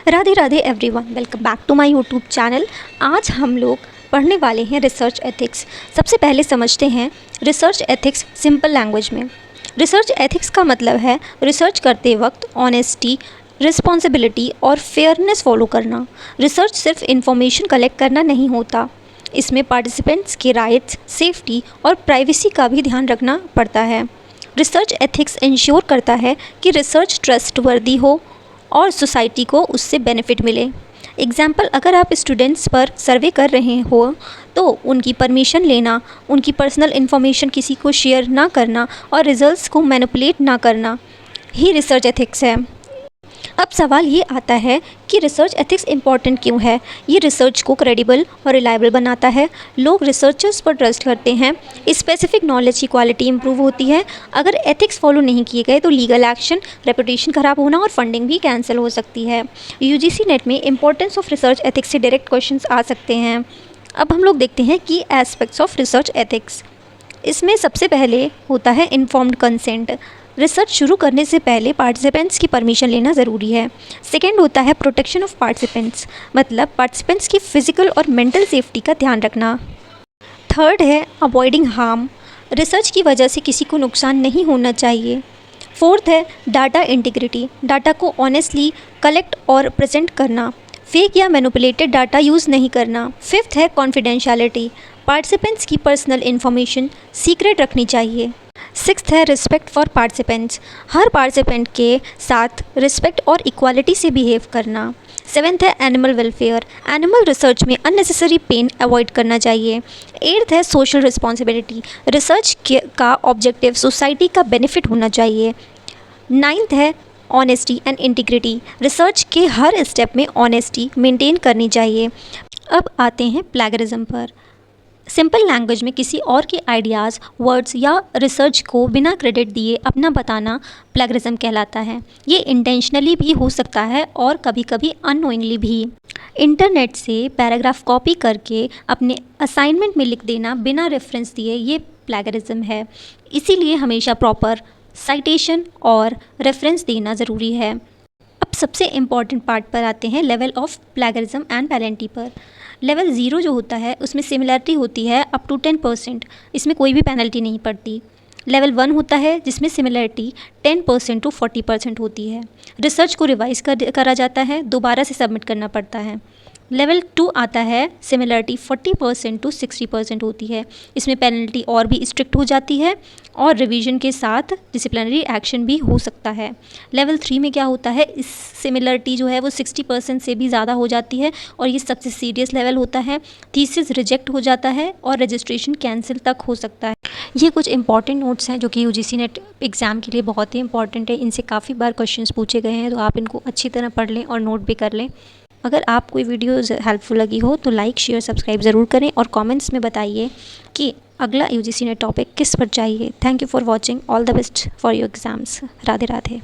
Radhe Radhe everyone, welcome back to my YouTube channel. आज हम लोग पढ़ने वाले हैं रिसर्च एथिक्स। सबसे पहले समझते हैं रिसर्च एथिक्स सिंपल लैंग्वेज में। रिसर्च एथिक्स का मतलब है रिसर्च करते वक्त ऑनेस्टी, रिस्पॉन्सिबिलिटी और फेयरनेस फॉलो करना। रिसर्च सिर्फ इंफॉर्मेशन कलेक्ट करना नहीं होता, इसमें पार्टिसिपेंट्स के राइट्स, सेफ्टी और प्राइवेसी का भी ध्यान रखना पड़ता है। रिसर्च एथिक्स इंश्योर करता है कि रिसर्च ट्रस्टवर्दी हो और सोसाइटी को उससे बेनिफिट मिले। एग्जाम्पल, अगर आप स्टूडेंट्स पर सर्वे कर रहे हो तो उनकी परमिशन लेना, उनकी पर्सनल इन्फॉर्मेशन किसी को शेयर ना करना और रिजल्ट्स को मैनिपुलेट ना करना ही रिसर्च एथिक्स है। अब सवाल ये आता है कि रिसर्च एथिक्स इम्पॉर्टेंट क्यों है। ये रिसर्च को क्रेडिबल और रिलायबल बनाता है। लोग रिसर्चर्स पर ट्रस्ट करते हैं। स्पेसिफिक नॉलेज की क्वालिटी इंप्रूव होती है। अगर एथिक्स फॉलो नहीं किए गए तो लीगल एक्शन, रेपुटेशन खराब होना और फंडिंग भी कैंसिल हो सकती है। यूजीसी नेट में इंपॉर्टेंस ऑफ रिसर्च एथिक्स से डायरेक्ट क्वेश्चंस आ सकते हैं। अब हम लोग देखते हैं कि एस्पेक्ट्स ऑफ रिसर्च एथिक्स। इसमें सबसे पहले होता है इन्फॉर्म्ड कंसेंट। रिसर्च शुरू करने से पहले पार्टिसिपेंट्स की परमिशन लेना ज़रूरी है। सेकेंड होता है प्रोटेक्शन ऑफ पार्टिसिपेंट्स, मतलब पार्टिसिपेंट्स की फ़िज़िकल और मेंटल सेफ्टी का ध्यान रखना। थर्ड है अवॉइडिंग हार्म, रिसर्च की वजह से किसी को नुकसान नहीं होना चाहिए। फोर्थ है डाटा इंटीग्रिटी, डाटा को ऑनेस्टली कलेक्ट और प्रेजेंट करना। फेक या मैनिपुलेटेड डाटा यूज़ नहीं करना। फिफ्थ है कॉन्फिडेंशियलिटी, पार्टिसिपेंट्स की पर्सनल इन्फॉर्मेशन सीक्रेट रखनी चाहिए। सिक्स्थ है respect for participants, her participant के साथ रिस्पेक्ट और इक्वालिटी से बिहेव करना। सेवेंथ है एनिमल वेलफेयर, एनिमल रिसर्च में अननेसेसरी पेन अवॉइड करना चाहिए। एट्थ है सोशल रिस्पॉन्सिबिलिटी, रिसर्च का ऑब्जेक्टिव सोसाइटी का बेनिफिट होना चाहिए। नाइन्थ है ऑनेस्टी एंड इंटीग्रिटी, रिसर्च के हर स्टेप में ऑनेस्टी मेंटेन करनी चाहिए। अब आते हैं प्लैगरिज्म पर। सिंपल लैंग्वेज में किसी और के आइडियाज़, वर्ड्स या रिसर्च को बिना क्रेडिट दिए अपना बताना प्लैगरिज्म कहलाता है। ये इंटेंशनली भी हो सकता है और कभी कभी अननोइंगली भी। इंटरनेट से पैराग्राफ कॉपी करके अपने असाइनमेंट में लिख देना बिना रेफरेंस दिए, ये प्लैगरिज्म है। इसीलिए हमेशा प्रॉपर साइटेशन और रेफरेंस देना ज़रूरी है। अब सबसे इम्पॉर्टेंट पार्ट पर आते हैं level of plagiarism and penalty पर। लेवल 0 जो होता है उसमें सिमिलरिटी होती है अप टू 10%, इसमें कोई भी पेनल्टी नहीं पड़ती। लेवल 1 होता है जिसमें सिमिलरिटी 10% टू 40% होती है। रिसर्च को रिवाइज करा जाता है, दोबारा से सबमिट करना पड़ता है। लेवल 2 आता है, सिमिलरिटी 40% टू 60% होती है। इसमें पेनल्टी और भी स्ट्रिक्ट हो जाती है और रिवीजन के साथ डिसिप्लिनरी एक्शन भी हो सकता है। लेवल 3 में क्या होता है, इस सिमिलरिटी जो है वो 60% से भी ज़्यादा हो जाती है और ये सबसे सीरियस लेवल होता है। थीसिस रिजेक्ट हो जाता है और रजिस्ट्रेशन कैंसिल तक हो सकता है। ये कुछ इंपॉर्टेंट नोट्स हैं जो कि यूजीसी नेट एग्ज़ाम के लिए बहुत ही इंपॉर्टेंट है। इनसे काफ़ी बार क्वेश्चंस पूछे गए हैं, तो आप इनको अच्छी तरह पढ़ लें और नोट भी कर लें। अगर आप कोई वीडियो हेल्पफुल लगी हो तो लाइक, शेयर, सब्सक्राइब ज़रूर करें और कमेंट्स में बताइए कि अगला यूजीसी नेट टॉपिक किस पर चाहिए। Thank you for watching. All the best for your exams. Radhe Radhe.